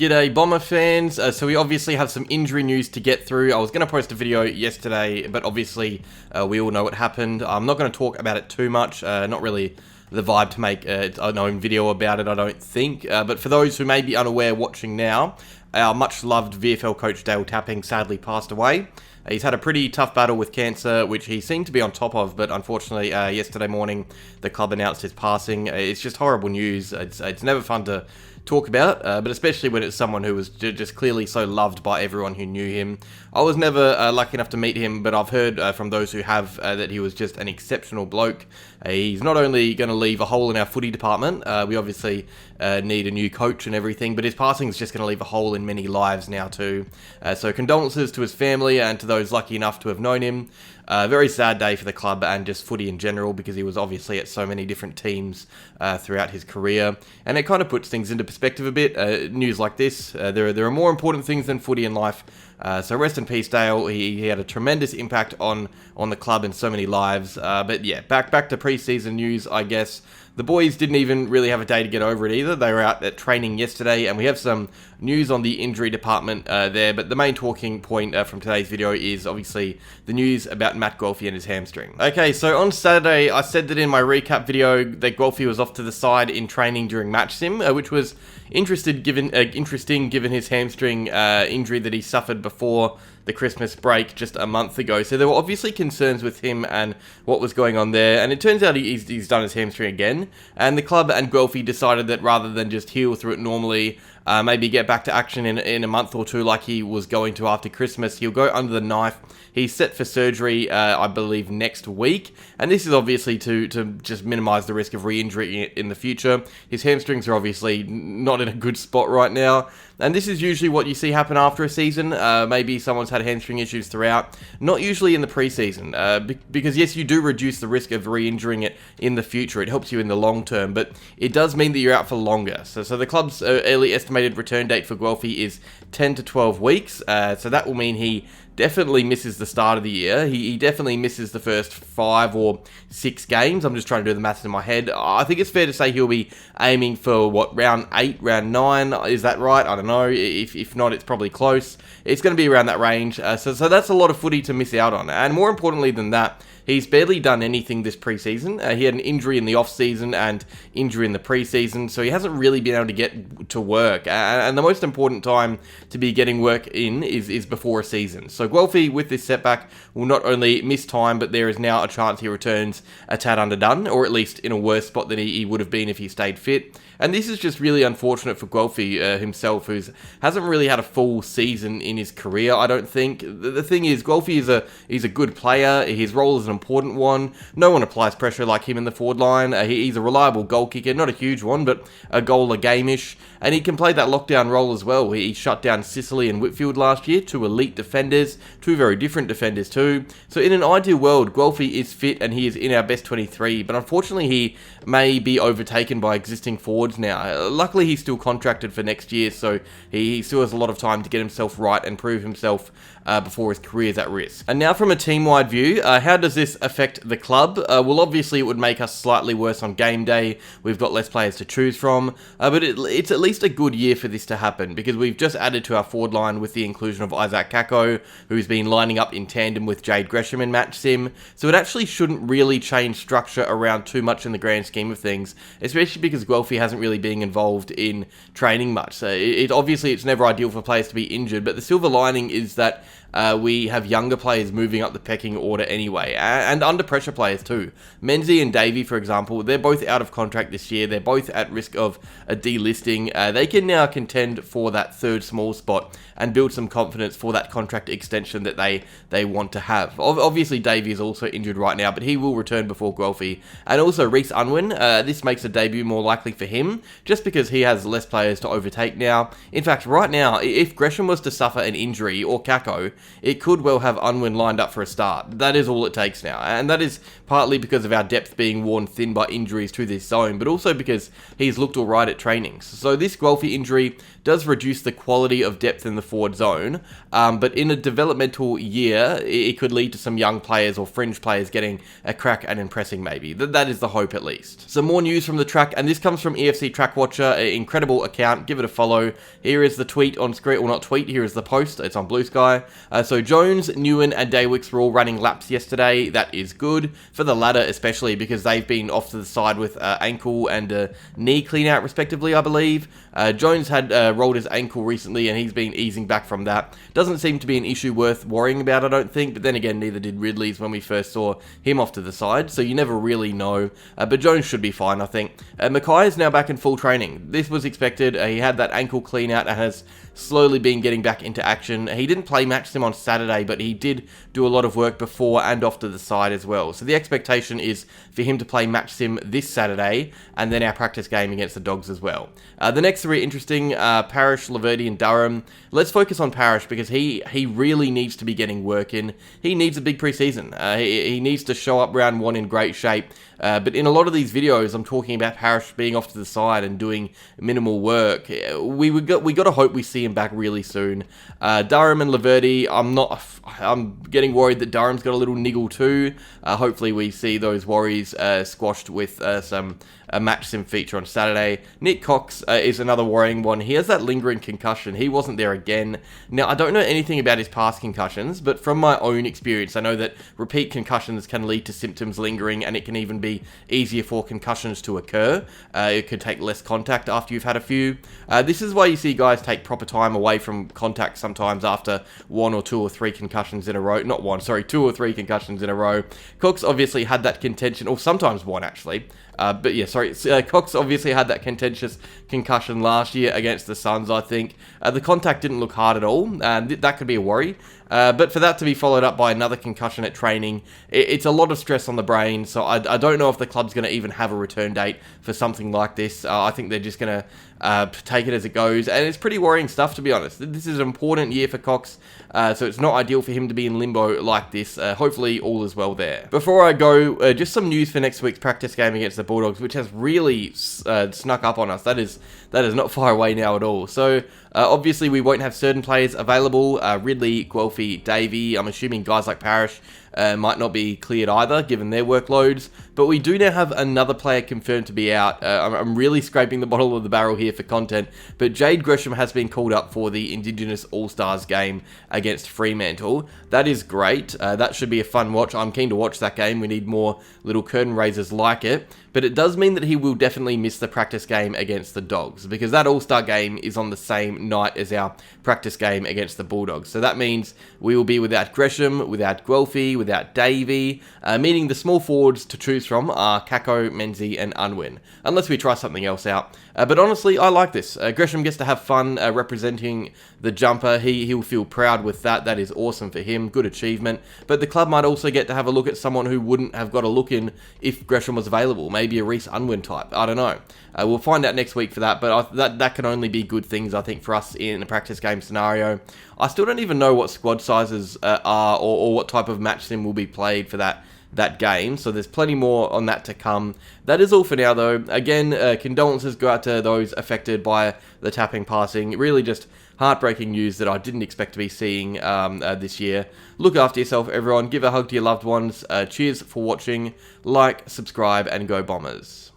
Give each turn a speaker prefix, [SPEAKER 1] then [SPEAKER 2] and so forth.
[SPEAKER 1] G'day Bomber fans, so we obviously have some injury news to get through. I was going to post a video yesterday, but obviously we all know what happened. I'm not going to talk about it too much, not really the vibe to make an own video about it, I don't think. But for those who may be unaware watching now, our much loved VFL coach Dale Tapping sadly passed away. He's had a pretty tough battle with cancer, which he seemed to be on top of, but unfortunately yesterday morning the club announced his passing. It's just horrible news. It's never fun to talk about, but especially when it's someone who was just clearly so loved by everyone who knew him. I was never lucky enough to meet him, but I've heard from those who have that he was just an exceptional bloke. He's not only going to leave a hole in our footy department, we obviously need a new coach and everything, but his passing is just going to leave a hole in many lives now too. So condolences to his family and to those lucky enough to have known him. Very sad day for the club and just footy in general, because he was obviously at so many different teams throughout his career, and it kind of puts things into perspective a bit. News like this, there are more important things than footy in life. So rest in peace, Dale. He had a tremendous impact on the club and so many lives. But yeah, back to pre-season news, I guess. The boys didn't even really have a day to get over it either. They were out at training yesterday, and we have some news on the injury department there. But the main talking point from today's video is obviously the news about Matt Guelfi and his hamstring. Okay, so on Saturday, I said that in my recap video that Guelfi was off to the side in training during match sim, which was interesting given his hamstring injury that he suffered before the Christmas break just a month ago. So there were obviously concerns with him and what was going on there, and it turns out he's done his hamstring again, and the club and Guelfi decided that rather than just heal through it normally, maybe get back to action in a month or two like he was going to after Christmas, he'll go under the knife. He's set for surgery, I believe, next week, and this is obviously to just minimize the risk of re-injury in the future. His hamstrings are obviously not in a good spot right now, and this is usually what you see happen after a season. Maybe someone's had hamstring issues throughout, not usually in the preseason, because yes, you do reduce the risk of re-injuring it in the future. It helps you in the long term, but it does mean that you're out for longer. So the club's early estimated return date for Guelfi is 10 to 12 weeks, so that will mean he definitely misses the start of the year. He definitely misses the first 5 or 6 games. I'm just trying to do the maths in my head. I think it's fair to say he'll be aiming for, round 8, round 9? Is that right? I don't know. If not, it's probably close. It's going to be around that range. So that's a lot of footy to miss out on. And more importantly than that, he's barely done anything this preseason. He had an injury in the off-season and injury in the preseason, so he hasn't really been able to get to work. And the most important time to be getting work in is before a season. So Guelfi, with this setback, will not only miss time, but there is now a chance he returns a tad underdone, or at least in a worse spot than he would have been if he stayed fit. And this is just really unfortunate for Guelfi himself, who hasn't really had a full season in his career, I don't think. The thing is, Guelfi is a good player. His role is an important one. No one applies pressure like him in the forward line. He's a reliable goal kicker, not a huge one, but a goal a game-ish. And he can play that lockdown role as well. He shut down Sicily and Whitfield last year, 2 elite defenders, 2 very different defenders too. So in an ideal world, Guelfi is fit and he is in our best 23, but unfortunately he may be overtaken by existing forwards now. Luckily he's still contracted for next year, so he still has a lot of time to get himself right and prove himself before his career is at risk. And now from a team-wide view, how does this affect the club? Well, obviously it would make us slightly worse on game day. We've got less players to choose from, but it's at least a good year for this to happen, because we've just added to our forward line with the inclusion of Isaac Kako, who's been lining up in tandem with Jade Gresham in match sim, so it actually shouldn't really change structure around too much in the grand scheme of things, especially because Guelfi hasn't really been involved in training much. So obviously it's never ideal for players to be injured, but the silver lining is that we have younger players moving up the pecking order anyway, and under pressure players too. Menzies and Davey, for example, they're both out of contract this year. They're both at risk of a delisting. They can now contend for that third small spot and build some confidence for that contract extension that they want to have. Obviously, Davey is also injured right now, but he will return before Guelfi. And also Reece Unwin, this makes a debut more likely for him, just because he has less players to overtake now. In fact, right now, if Gresham was to suffer an injury, or Kako, it could well have Unwin lined up for a start. That is all it takes now, and that is partly because of our depth being worn thin by injuries to this zone, but also because he's looked alright at trainings. So this Guelfi injury does reduce the quality of depth in the forward zone, but in a developmental year, it could lead to some young players or fringe players getting a crack and impressing maybe. That is the hope at least. Some more news from the track, and this comes from EFC Track Watcher, an incredible account, give it a follow. Here is the tweet on screen, well not tweet, here is the post, it's on Blue Sky. So Jones, Newen and Daywicks were all running laps yesterday. That is good, for the latter especially, because they've been off to the side with ankle and knee clean out respectively, I believe. Jones had rolled his ankle recently and he's been easing back from that. Doesn't seem to be an issue worth worrying about, I don't think, but then again, neither did Ridley's when we first saw him off to the side, so you never really know, but Jones should be fine, I think. Mackay is now back in full training. This was expected. He had that ankle clean out and has slowly been getting back into action. He didn't play match sim on Saturday, but he did do a lot of work before and off to the side as well. So the expectation is for him to play match sim this Saturday, and then our practice game against the Dogs as well. The next three are interesting, Parish, Laverty and Durham. Let's focus on Parish because he really needs to be getting work in. He needs a big preseason. He needs to show up round one in great shape. But in a lot of these videos, I'm talking about Parish being off to the side and doing minimal work. We got to hope we see him back really soon. Durham and Laverty, I'm getting worried that Durham's got a little niggle too. Hopefully we see those worries squashed with a match sim feature on Saturday. Nick Cox is another worrying one. He has that lingering concussion. He wasn't there again. Now, I don't know anything about his past concussions, but from my own experience, I know that repeat concussions can lead to symptoms lingering, and it can even be easier for concussions to occur. It could take less contact after you've had a few. This is why you see guys take proper time away from contact sometimes after 1 or 2 or 3 concussions in a row. Not one, sorry, 2 or 3 concussions in a row. Cox obviously had that contention, or sometimes one actually. But yeah, sorry, Cox obviously had that contentious concussion last year against the Suns, I think. The contact didn't look hard at all, and that could be a worry. But for that to be followed up by another concussion at training, it's a lot of stress on the brain, so I don't know if the club's going to even have a return date for something like this. I think they're just going to take it as it goes, and it's pretty worrying stuff, to be honest. This is an important year for Cox, so it's not ideal for him to be in limbo like this. Hopefully all is well there. Before I go, just some news for next week's practice game against the Bulldogs, which has really snuck up on us. That is not far away now at all. So obviously we won't have certain players available. Ridley, Guelfi, Davey. I'm assuming guys like Parish might not be cleared either, given their workloads. But we do now have another player confirmed to be out. I'm really scraping the bottom of the barrel here for content, but Jade Gresham has been called up for the Indigenous All-Stars game against Fremantle. That is great. That should be a fun watch. I'm keen to watch that game. We need more little curtain raisers like it. But it does mean that he will definitely miss the practice game against the Dogs, because that All-Star game is on the same night as our practice game against the Bulldogs. So that means we will be without Gresham, without Guelfi, without Davey, meaning the small forwards to choose from are Kako, Menzie and Unwin, unless we try something else out. But honestly, I like this. Gresham gets to have fun representing the jumper. He'll feel proud with that. That is awesome for him. Good achievement. But the club might also get to have a look at someone who wouldn't have got a look in if Gresham was available. Maybe a Reece Unwin type. I don't know. We'll find out next week for that, but that can only be good things, I think, for us in a practice game scenario. I still don't even know what squad sizes are or what type of match sim will be played for that game, so there's plenty more on that to come. That is all for now, though. Again, condolences go out to those affected by the tapping passing. Really just heartbreaking news that I didn't expect to be seeing this year. Look after yourself, everyone. Give a hug to your loved ones. Cheers for watching. Like, subscribe, and go Bombers.